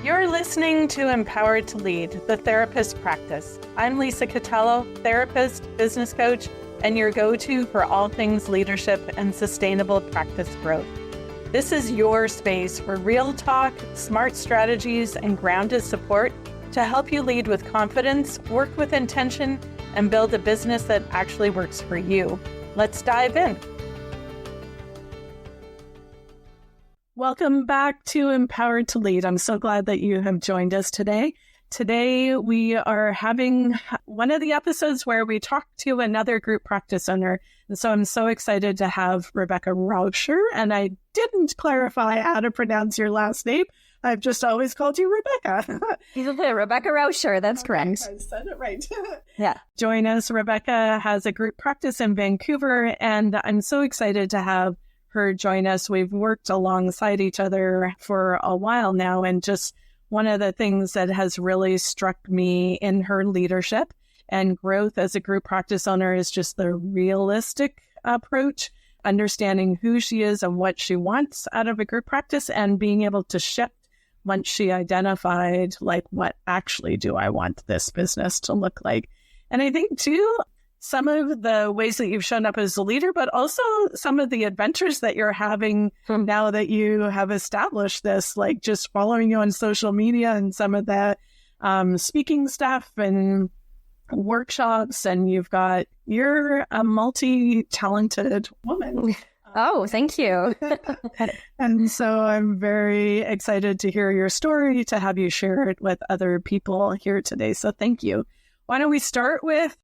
You're listening to Empowered to Lead, the Therapist Practice. I'm Lisa Catello, therapist, business coach, and your go-to for all things leadership and sustainable practice growth. This is your space for real talk, smart strategies, and grounded support to help you lead with confidence, work with intention, and build a business that actually works for you. Let's dive in. Welcome back to Empowered to Lead. I'm so glad that you have joined us today. Today, we are having one of the episodes where we talk to another group practice owner. And so I'm so excited to have Rebecca Rauscher. And I didn't clarify how to pronounce your last name. I've just always called you Rebecca. Rebecca Rauscher, that's correct. I said it right. Yeah. Join us. Rebecca has a group practice in Vancouver, and I'm so excited to have her join us. We've worked alongside each other for a while now, and just one of the things that has really struck me in her leadership and growth as a group practice owner is just the realistic approach, understanding who she is and what she wants out of a group practice, and being able to shift once she identified, like, what actually do I want this business to look like? And I think, too, some of the ways that you've shown up as a leader, but also some of the adventures that you're having now that you have established this, like just following you on social media and some of the speaking stuff and workshops. And you're a multi-talented woman. Oh, thank you. And so I'm very excited to hear your story, to have you share it with other people here today. So thank you. Why don't we start with,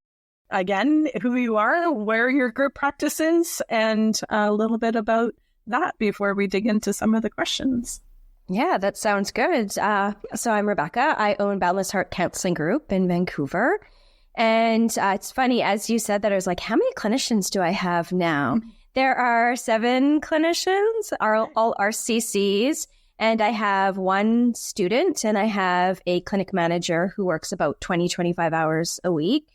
again, who you are, where your group practice is, and a little bit about that before we dig into some of the questions. Yeah, that sounds good. So I'm Rebecca. I own Boundless Heart Counseling Group in Vancouver. And it's funny, as you said that, I was like, how many clinicians do I have now? There are 7 clinicians, all RCCs, and I have 1 student, and I have a clinic manager who works about 20-25 hours a week.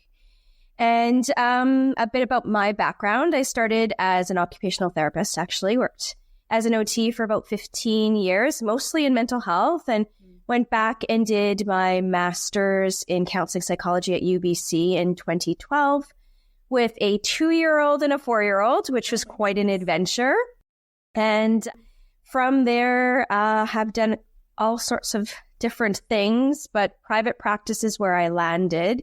And a bit about my background. I started as an occupational therapist, actually worked as an OT for about 15 years, mostly in mental health, and went back and did my master's in counseling psychology at UBC in 2012 with a 2-year-old and a 4-year-old, which was quite an adventure. And from there, have done all sorts of different things, but private practice is where I landed.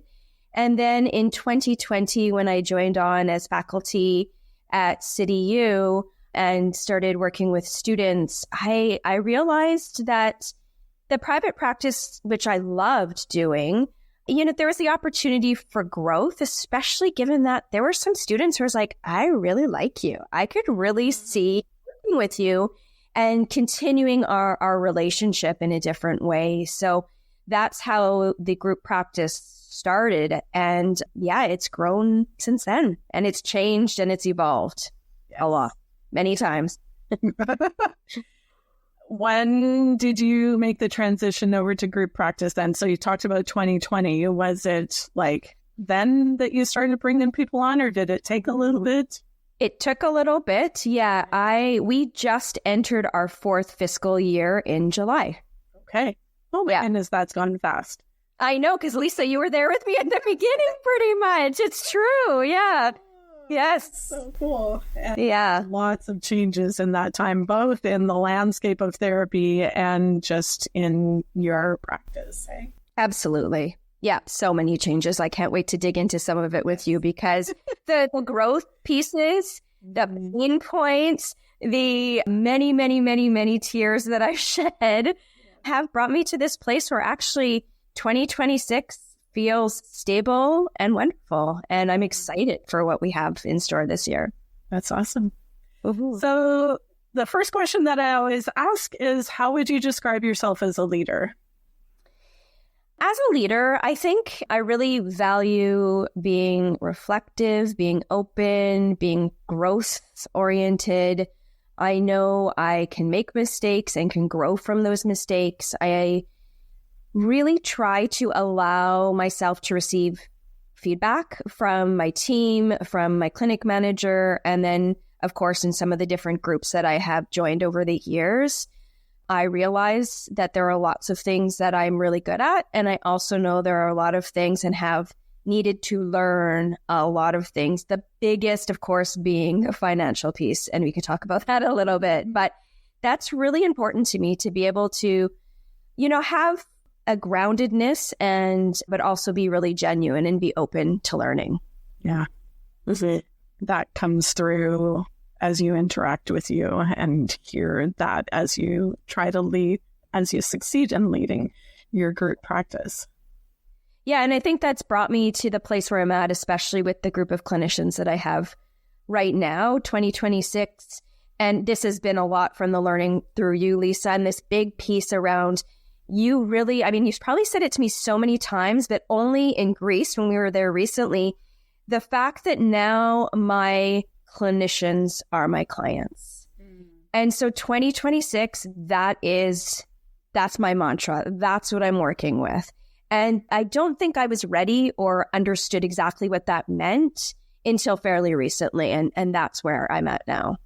And then in 2020, when I joined on as faculty at CityU and started working with students, I realized that the private practice, which I loved doing, there was the opportunity for growth, especially given that there were some students who was like, I really like you. I could really see working with you and continuing our relationship in a different way. So that's how the group practice started. And yeah, it's grown since then, and it's changed and it's evolved a lot, many times. When did you make the transition over to group practice then? So you talked about 2020. Was it like then that you started bringing people on, or did it take a little bit? It took a little bit. Yeah. We just entered our 4th fiscal year in July. Okay. Oh my goodness, that's gone fast. I know, because Lisa, you were there with me at the beginning pretty much. It's true. Yeah. Yes. So cool. And yeah. Lots of changes in that time, both in the landscape of therapy and just in your practice. Eh? Absolutely. Yeah. So many changes. I can't wait to dig into some of it with you, because the growth pieces, the pain points, the many, many, many, many tears that I've shed have brought me to this place where actually 2026 feels stable and wonderful. And I'm excited for what we have in store this year. That's awesome. So the first question that I always ask is, how would you describe yourself as a leader? As a leader, I think I really value being reflective, being open, being growth-oriented. I know I can make mistakes and can grow from those mistakes. I really try to allow myself to receive feedback from my team, from my clinic manager, and then, of course, in some of the different groups that I have joined over the years. I realize that there are lots of things that I'm really good at. And I also know there are a lot of things and have needed to learn a lot of things. The biggest, of course, being the financial piece. And we could talk about that a little bit. But that's really important to me to be able to, have a groundedness but also be really genuine and be open to learning. Yeah. That comes through as you interact with you and hear that as you try to lead, as you succeed in leading your group practice. Yeah, and I think that's brought me to the place where I'm at, especially with the group of clinicians that I have right now, 2026. And this has been a lot from the learning through you, Lisa, and this big piece around you really, you've probably said it to me so many times, but only in Greece when we were there recently, the fact that now my clinicians are my clients. And so 2026, that's my mantra. That's what I'm working with. And I don't think I was ready or understood exactly what that meant until fairly recently. And that's where I'm at now.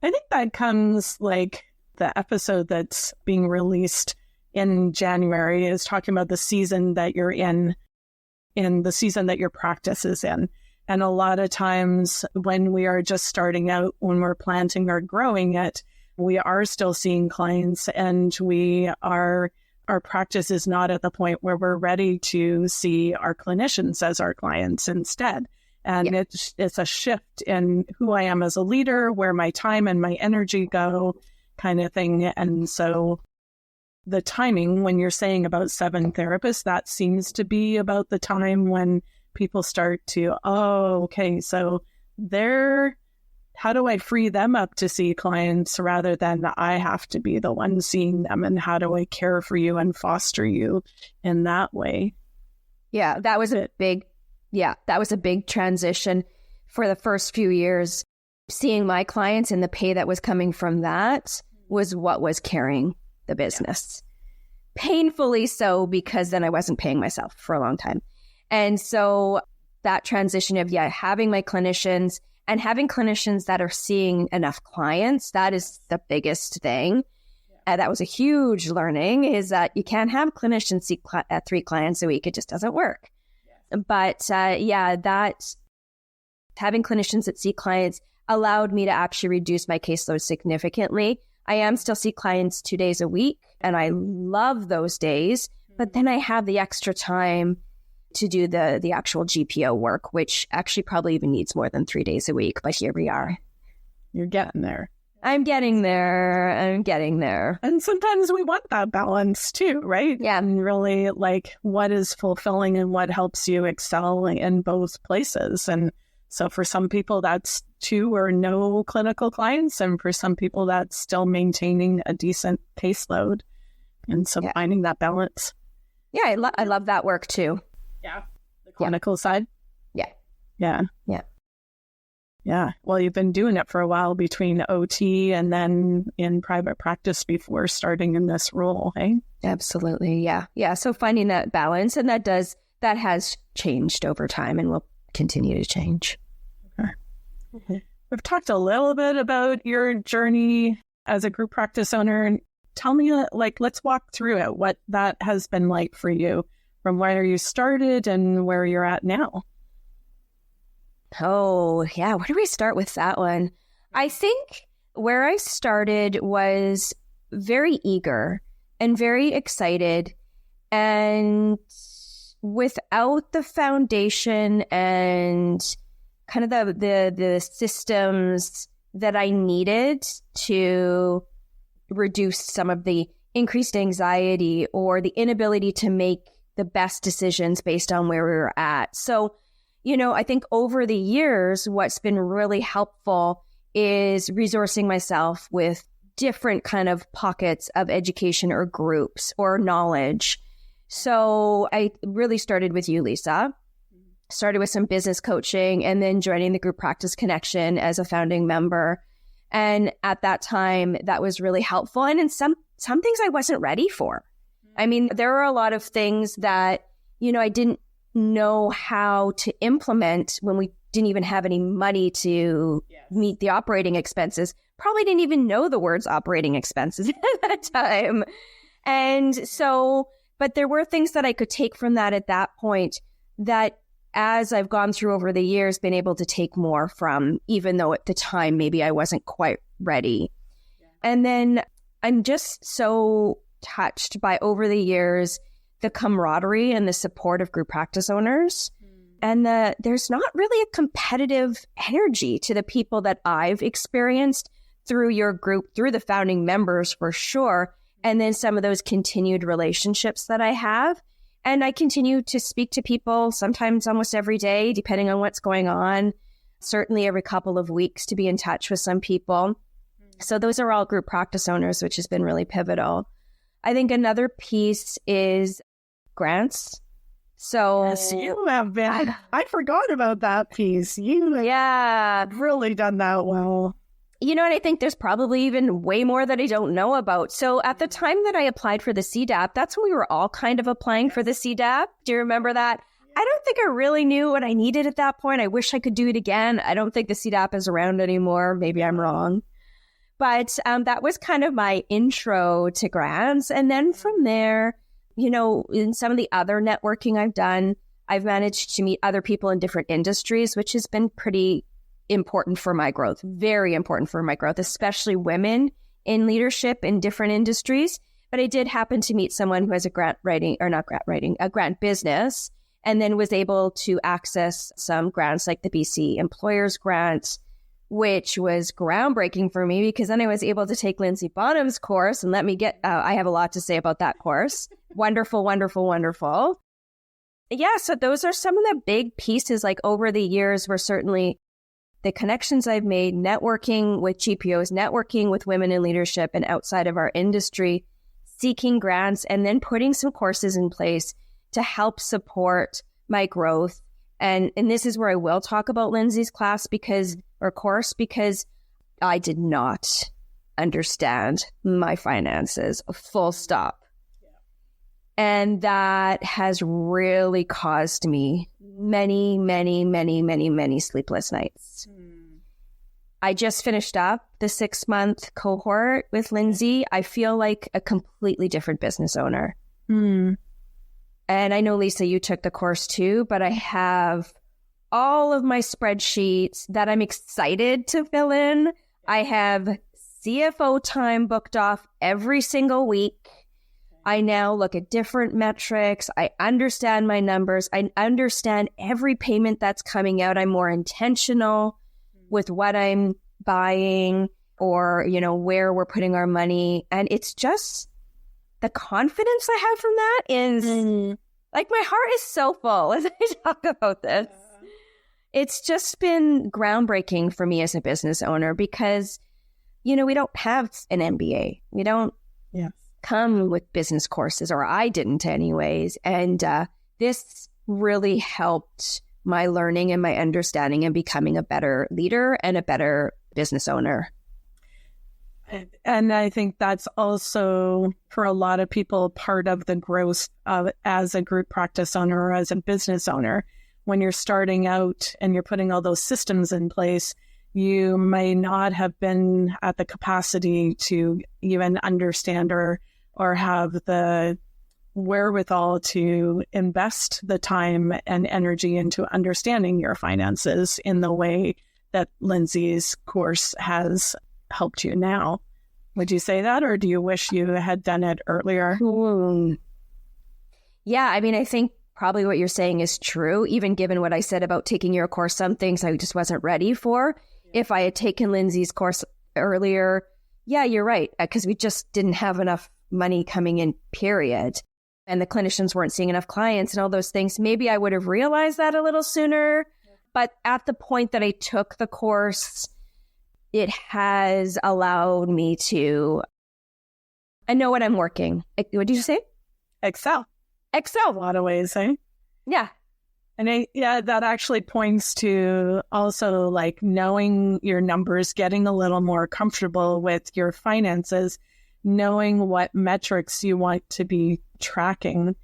I think that comes like the episode that's being released in January is talking about the season that you're in the season that your practice is in. And a lot of times when we are just starting out, when we're planting or growing it, we are still seeing clients and our practice is not at the point where we're ready to see our clinicians as our clients instead. And it's a shift in who I am as a leader, where my time and my energy go kind of thing. And so the timing, when you're saying about 7 therapists, that seems to be about the time when people start to, so how do I free them up to see clients rather than I have to be the one seeing them? And how do I care for you and foster you in that way? Yeah, that was a big transition for the first few years. Seeing my clients and the pay that was coming from that was what was carrying the business. Painfully so, because then I wasn't paying myself for a long time. And so that transition of, having my clinicians and having clinicians that are seeing enough clients, that is the biggest thing. That was a huge learning, is that you can't have clinicians see 3 clients a week. It just doesn't work. Yes. But that having clinicians that see clients allowed me to actually reduce my caseload significantly. I am still see clients 2 days a week, and I love those days. But then I have the extra time to do the actual GPO work, which actually probably even needs more than 3 days a week. But here we are. You're getting there. I'm getting there. And sometimes we want that balance too, right? Yeah. And really like what is fulfilling and what helps you excel in both places. And so for some people, that's 2 or no clinical clients. And for some people, that's still maintaining a decent caseload. And so finding that balance. Yeah, I love that work too. Yeah. The clinical side. Yeah. Yeah. Yeah. Yeah. Well, you've been doing it for a while between OT and then in private practice before starting in this role, hey? Absolutely. Yeah. Yeah. So finding that balance, and that has changed over time and will continue to change. Okay. We've talked a little bit about your journey as a group practice owner. Tell me, let's walk through it, what that has been like for you from where you started and where you're at now. Oh, yeah. Where do we start with that one? I think where I started was very eager and very excited, and without the foundation and kind of the systems that I needed to reduce some of the increased anxiety or the inability to make the best decisions based on where we were at. So, I think over the years, what's been really helpful is resourcing myself with different kind of pockets of education or groups or knowledge. So I really started with you, Lisa. Started with some business coaching and then joining the Group Practice Connection as a founding member. And at that time, that was really helpful. And in some things I wasn't ready for. I mean, there are a lot of things that, I didn't know how to implement when we didn't even have any money to meet the operating expenses. Probably didn't even know the words operating expenses at that time. And so, but there were things that I could take from that at that point that as I've gone through over the years, been able to take more from, even though at the time, maybe I wasn't quite ready. And then I'm just so touched by over the years, the camaraderie and the support of group practice owners. And there's not really a competitive energy to the people that I've experienced through your group, through the founding members for sure. And then some of those continued relationships that I have. And I continue to speak to people sometimes almost every day, depending on what's going on, certainly every couple of weeks to be in touch with some people. So those are all group practice owners, which has been really pivotal. I think another piece is grants. So yes, you have been. I forgot about that piece. You have really done that well. You know, and I think there's probably even way more that I don't know about. So at the time that I applied for the CDAP, that's when we were all kind of applying for the CDAP. Do you remember that? I don't think I really knew what I needed at that point. I wish I could do it again. I don't think the CDAP is around anymore. Maybe I'm wrong. But that was kind of my intro to grants. And then from there, you know, in some of the other networking I've done, I've managed to meet other people in different industries, which has been pretty important for my growth, very important for my growth, especially women in leadership in different industries. But I did happen to meet someone who has a a grant business, and then was able to access some grants like the BC Employers Grant, which was groundbreaking for me because then I was able to take Lindsay Bonham's course and I have a lot to say about that course. Wonderful, wonderful, wonderful. Yeah, so those are some of the big pieces. Like over the years were certainly the connections I've made, networking with GPOs, networking with women in leadership and outside of our industry, seeking grants, and then putting some courses in place to help support my growth. And this is where I will talk about Lindsay's course because I did not understand my finances, full stop. And that has really caused me many, many, many, many, many sleepless nights. I just finished up the 6-month cohort with Lindsay. I feel like a completely different business owner. And I know, Lisa, you took the course too, but I have all of my spreadsheets that I'm excited to fill in. I have CFO time booked off every single week. I now look at different metrics. I understand my numbers. I understand every payment that's coming out. I'm more intentional with what I'm buying or, you know, where we're putting our money. And it's just the confidence I have from that is like my heart is so full as I talk about this. It's just been groundbreaking for me as a business owner because, you know, we don't have an MBA. We don't come with business courses, or I didn't anyways. And this really helped my learning and my understanding and becoming a better leader and a better business owner. And I think that's also, for a lot of people, part of the growth as a group practice owner or as a business owner. When you're starting out and you're putting all those systems in place, you may not have been at the capacity to even understand or have the wherewithal to invest the time and energy into understanding your finances in the way that Lindsay's course has helped you now. Would you say that, or do you wish you had done it earlier? Yeah, I mean, I think probably what you're saying is true, even given what I said about taking your course. Some things I just wasn't ready for. If I had taken Lindsay's course earlier, yeah, you're right, because we just didn't have enough money coming in, period. And the clinicians weren't seeing enough clients and all those things. Maybe I would have realized that a little sooner. But at the point that I took the course, it has allowed me to, I know what I'm working. What did you say? Excel. A lot of ways, eh? Yeah. And that actually points to also like knowing your numbers, getting a little more comfortable with your finances, knowing what metrics you want to be tracking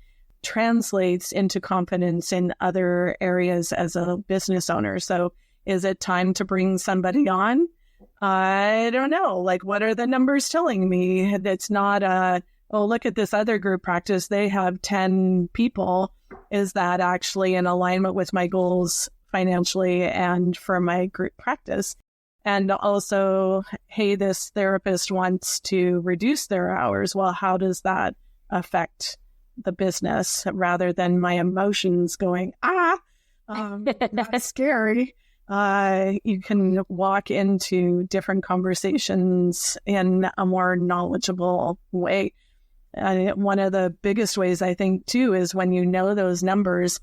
translates into confidence in other areas as a business owner. So Is it time to bring somebody on? I don't know. Like, what are the numbers telling me? It's not oh, look at this other group practice. They have 10 people. Is that actually in alignment with my goals financially and for my group practice? And also, hey, this therapist wants to reduce their hours. Well, how does that affect the business rather than my emotions going, that's scary. You can walk into different conversations in a more knowledgeable way. One of the biggest ways, I think, too, is when you know those numbers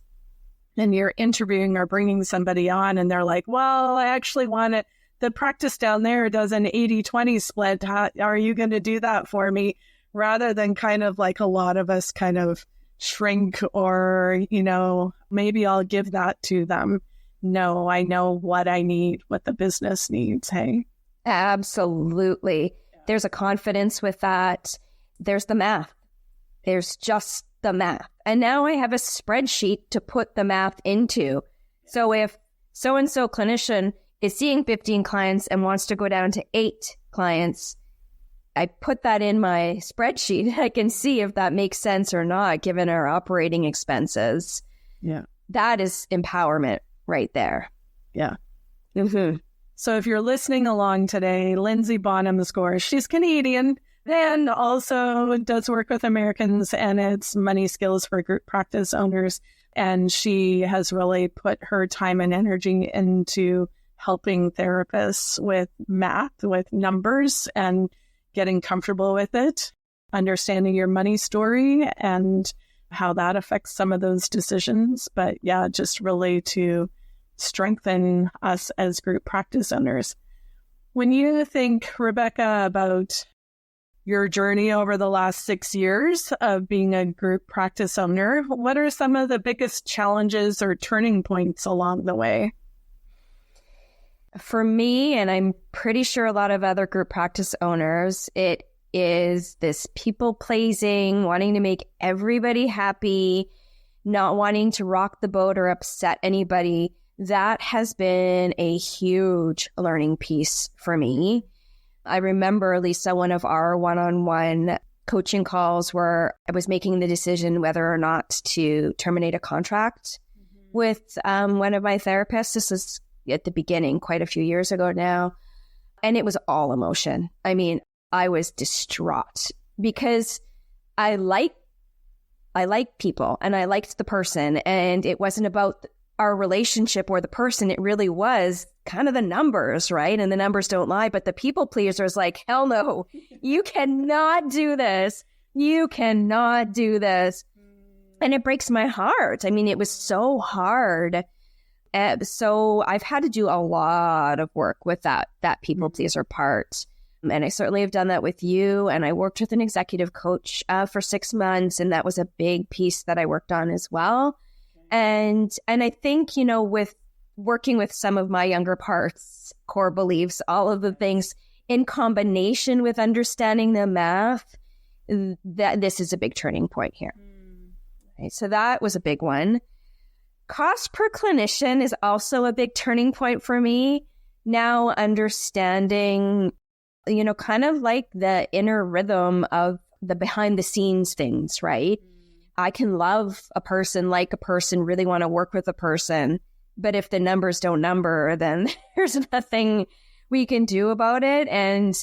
and you're interviewing or bringing somebody on and they're like, well, I actually want it. The practice down there does an 80-20 split. Are you going to do that for me? Rather than kind of like a lot of us kind of shrink or, maybe I'll give that to them. No, I know what I need, what the business needs. Hey, absolutely. There's a confidence with that. There's the math. There's just the math. And now I have a spreadsheet to put the math into. So if so-and-so clinician is seeing 15 clients and wants to go down to 8 clients, I put that in my spreadsheet. I can see if that makes sense or not, given our operating expenses. Yeah. That is empowerment right there. Yeah. Mm-hmm. So if you're listening along today, Lindsay Bonham scores. She's Canadian and also does work with Americans, and it's money skills for group practice owners. And she has really put her time and energy into helping therapists with math, with numbers, and getting comfortable with it, understanding your money story and how that affects some of those decisions. But yeah, just really to strengthen us as group practice owners. When you think, Rebecca, about your journey over the last 6 years of being a group practice owner, what are some of the biggest challenges or turning points along the way? For me, and I'm pretty sure a lot of other group practice owners, it is this people pleasing, wanting to make everybody happy, not wanting to rock the boat or upset anybody. That has been a huge learning piece for me. I remember, Lisa, one of our one-on-one coaching calls where I was making the decision whether or not to terminate a contract with one of my therapists. This is at the beginning, quite a few years ago now. And it was all emotion. I mean, I was distraught because I like people and I liked the person, and it wasn't about our relationship or the person. It really was kind of the numbers, right? And the numbers don't lie, but the people pleaser is like, hell no, you cannot do this. You cannot do this. And it breaks my heart. I mean, it was so hard. So I've had to do a lot of work with that people pleaser part. And I certainly have done that with you. And I worked with an executive coach for 6 months. And that was a big piece that I worked on as well. And I think, with working with some of my younger parts, core beliefs, all of the things in combination with understanding the math, that this is a big turning point here. Right, so that was a big one. Cost per clinician is also a big turning point for me. Now understanding, kind of like the inner rhythm of the behind the scenes things, right? I can love a person, like a person, really want to work with a person. But if the numbers don't number, then there's nothing we can do about it. And,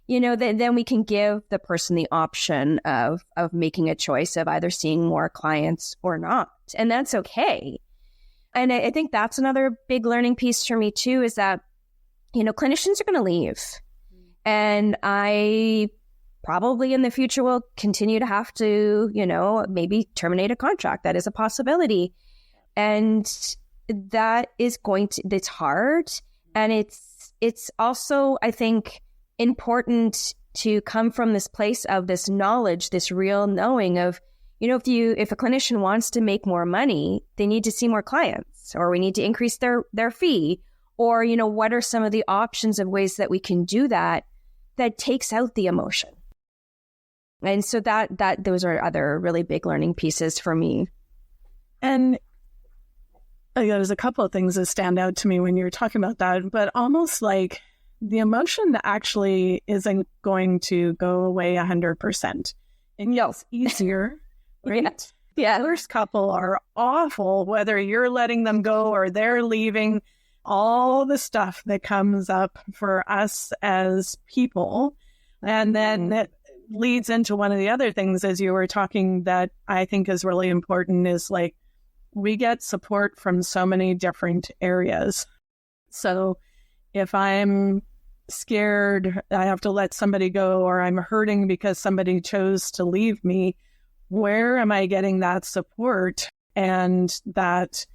then we can give the person the option of making a choice of either seeing more clients or not. And that's okay. And I think that's another big learning piece for me too, is that, clinicians are going to leave. And I probably in the future will continue to have to, maybe terminate a contract. That is a possibility. And that is it's hard. And it's also, I think, important to come from this place of this knowledge, this real knowing of, if a clinician wants to make more money, they need to see more clients, or we need to increase their fee, or, what are some of the options of ways that we can do that takes out the emotion. And so those are other really big learning pieces for me. And There's a couple of things that stand out to me when you're talking about that, but almost like the emotion actually isn't going to go away 100%. And yes, easier, right? Yeah. The first couple are awful, whether you're letting them go or they're leaving. All the stuff that comes up for us as people. And then that leads into one of the other things as you were talking that I think is really important is like, we get support from so many different areas. So if I'm scared, I have to let somebody go, or I'm hurting because somebody chose to leave me, where am I getting that support and that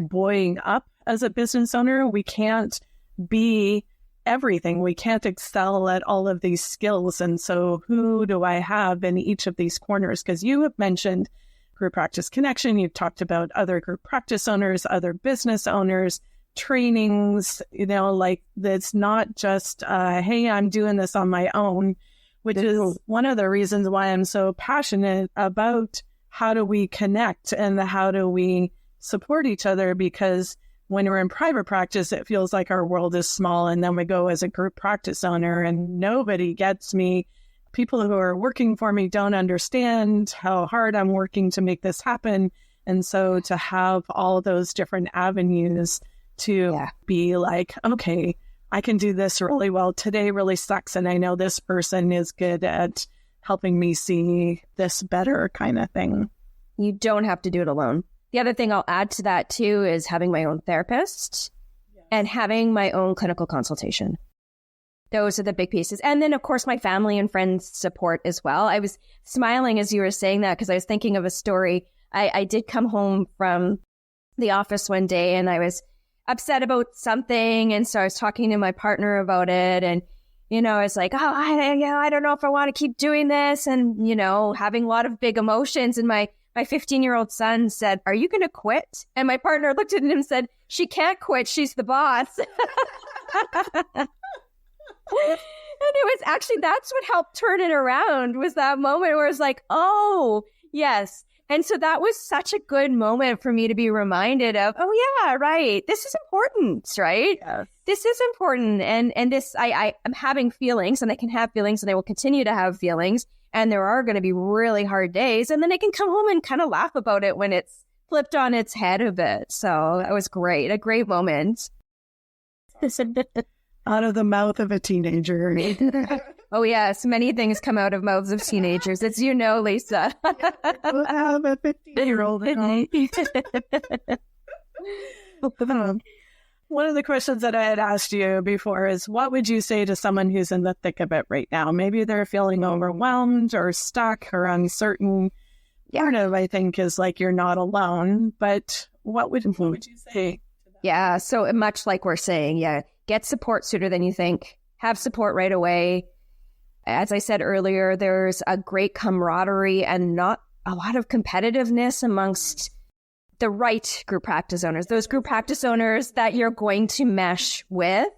buoying up as a business owner? We can't be everything. We can't excel at all of these skills. And so who do I have in each of these corners? Because you have mentioned Group Practice Connection. You've talked about other group practice owners, other business owners, trainings, like it's not just, hey, I'm doing this on my own, which is one of the reasons why I'm so passionate about how do we connect and how do we support each other, because when we're in private practice, it feels like our world is small. And then we go as a group practice owner and nobody gets me. People who are working for me don't understand how hard I'm working to make this happen. And so to have all those different avenues to be like, okay, I can do this really well. Today really sucks. And I know this person is good at helping me see this better kind of thing. You don't have to do it alone. The other thing I'll add to that too is having my own therapist and having my own clinical consultation. Those are the big pieces. And then, of course, my family and friends support as well. I was smiling as you were saying that because I was thinking of a story. I did come home from the office one day and I was upset about something. And so I was talking to my partner about it. And, I was like, I don't know if I want to keep doing this. And, having a lot of big emotions. And my 15-year-old son said, "Are you going to quit?" And my partner looked at him and said, "She can't quit. She's the boss." And it was actually, that's what helped turn it around, was that moment where it's like, oh, yes. And so that was such a good moment for me to be reminded of, oh, yeah, right. This is important, right? Yes. This is important. And this, I'm having feelings, and I can have feelings, and I will continue to have feelings. And there are going to be really hard days. And then I can come home and kind of laugh about it when it's flipped on its head a bit. So that was great. A great moment. Out of the mouth of a teenager. Oh, yes. Many things come out of mouths of teenagers. It's Lisa. We'll have a 15-year-old. One of the questions that I had asked you before is, what would you say to someone who's in the thick of it right now? Maybe they're feeling overwhelmed or stuck or uncertain. Part of, I think, is like, you're not alone. But what would you say? Yeah. So much like we're saying, get support sooner than you think. Have support right away. As I said earlier, there's a great camaraderie and not a lot of competitiveness amongst the right group practice owners, those group practice owners that you're going to mesh with.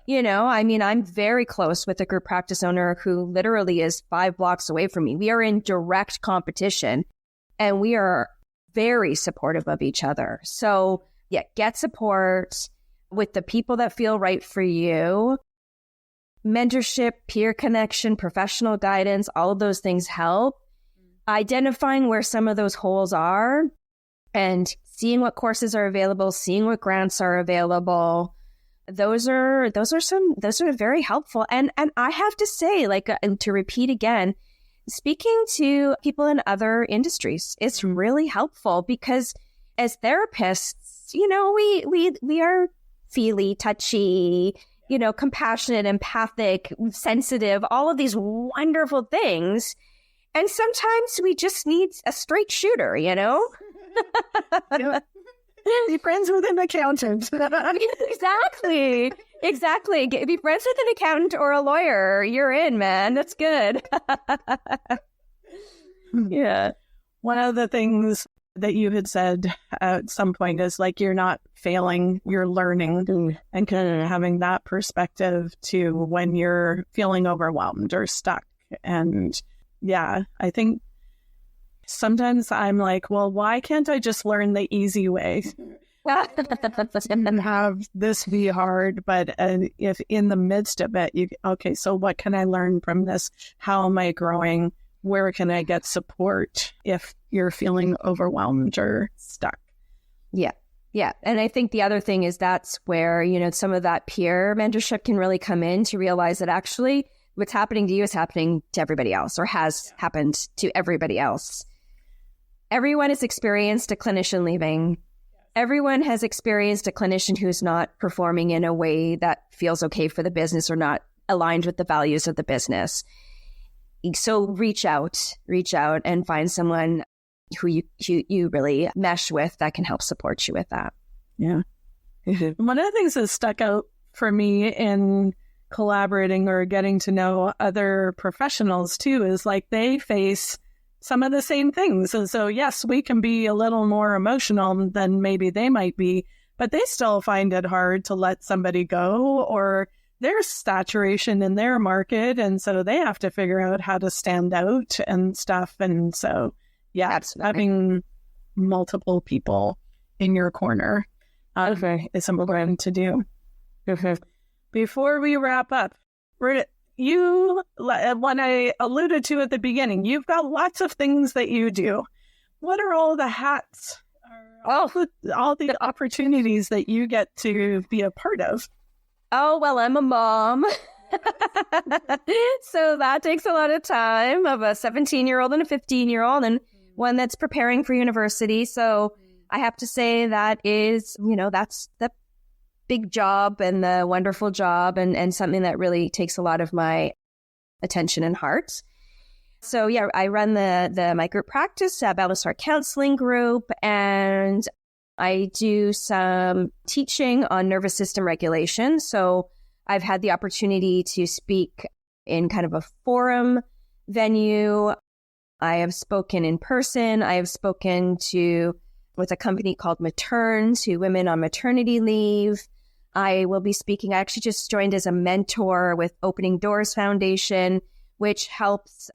I'm very close with a group practice owner who literally is 5 blocks away from me. We are in direct competition and we are very supportive of each other. So get support with the people that feel right for you. Mentorship, peer connection, professional guidance, all of those things help. Identifying where some of those holes are and seeing what courses are available, seeing what grants are available. Those are very helpful. And I have to say, to repeat again, speaking to people in other industries, it's really helpful because as therapists, we are feely, touchy, compassionate, empathic, sensitive, all of these wonderful things. And sometimes we just need a straight shooter, Be friends with an accountant. Exactly. Be friends with an accountant or a lawyer. You're in, man. That's good. Yeah. One of the things that you had said at some point is like, you're not failing, you're learning, and kind of having that perspective to when you're feeling overwhelmed or stuck. And I think sometimes I'm like, well, why can't I just learn the easy way? And have this be hard, but if in the midst of it, okay, so what can I learn from this? How am I growing? Where can I get support if you're feeling overwhelmed or stuck? Yeah. Yeah. And I think the other thing is that's where, some of that peer mentorship can really come in to realize that actually what's happening to you is happening to everybody else or has happened to everybody else. Everyone has experienced a clinician leaving. Everyone has experienced a clinician who's not performing in a way that feels okay for the business or not aligned with the values of the business. So reach out and find someone who you really mesh with that can help support you with that. Yeah. One of the things that stuck out for me in collaborating or getting to know other professionals too is like they face some of the same things. And so, yes, we can be a little more emotional than maybe they might be, but they still find it hard to let somebody go, or there's saturation in their market. And so they have to figure out how to stand out and stuff. And so, yeah, absolutely. Having multiple people in your corner is important to do. Before we wrap up, when I alluded to at the beginning, you've got lots of things that you do. What are all the hats, all the opportunities that you get to be a part of? Oh, well, I'm a mom. So that takes a lot of time, of a 17-year-old and a 15-year-old and one that's preparing for university. So I have to say that is, that's the big job and the wonderful job and something that really takes a lot of my attention and heart. So yeah, I run my group practice, Boundless Heart Counseling Group, and I do some teaching on nervous system regulation. So I've had the opportunity to speak in kind of a forum venue. I have spoken in person. I have spoken with a company called Matern to women on maternity leave. I will be speaking. I actually just joined as a mentor with Opening Doors Foundation, which helps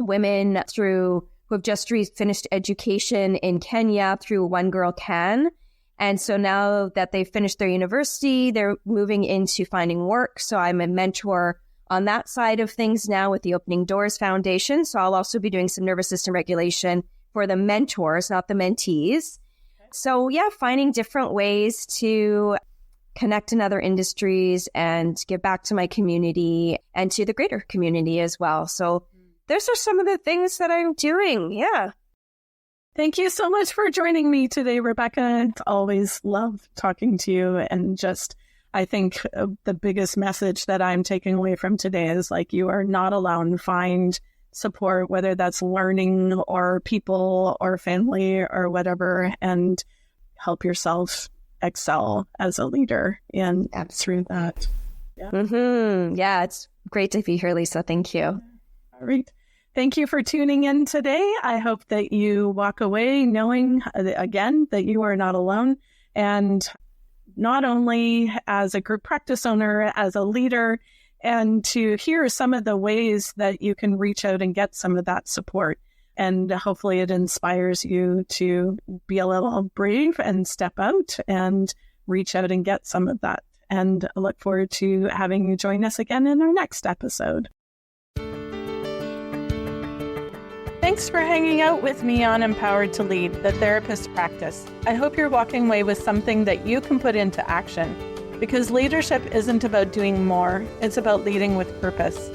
women who have just finished education in Kenya through One Girl Can. And so now that they've finished their university, they're moving into finding work. So I'm a mentor on that side of things now with the Opening Doors Foundation. So I'll also be doing some nervous system regulation for the mentors, not the mentees. So yeah, finding different ways to connect in other industries and give back to my community and to the greater community as well. So those are some of the things that I'm doing. Yeah. Thank you so much for joining me today, Rebecca. It's always love talking to you. And I think the biggest message that I'm taking away from today is like, you are not alone. Find support, whether that's learning or people or family or whatever, and help yourself excel as a leader and through that. Yeah. Mm-hmm. Yeah, it's great to be here, Lisa. Thank you. All right. Thank you for tuning in today. I hope that you walk away knowing, again, that you are not alone. And not only as a group practice owner, as a leader, and to hear some of the ways that you can reach out and get some of that support. And hopefully it inspires you to be a little brave and step out and reach out and get some of that. And I look forward to having you join us again in our next episode. Thanks for hanging out with me on Empowered to Lead, the therapist practice. I hope you're walking away with something that you can put into action, because leadership isn't about doing more, it's about leading with purpose.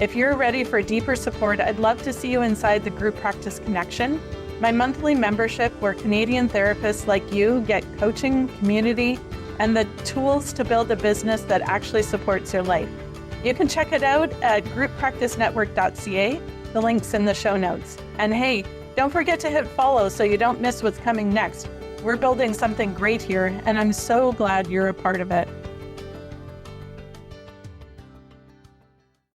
If you're ready for deeper support, I'd love to see you inside the Group Practice Connection, my monthly membership where Canadian therapists like you get coaching, community, and the tools to build a business that actually supports your life. You can check it out at grouppracticenetwork.ca. The link's in the show notes. And hey, don't forget to hit follow so you don't miss what's coming next. We're building something great here, and I'm so glad you're a part of it.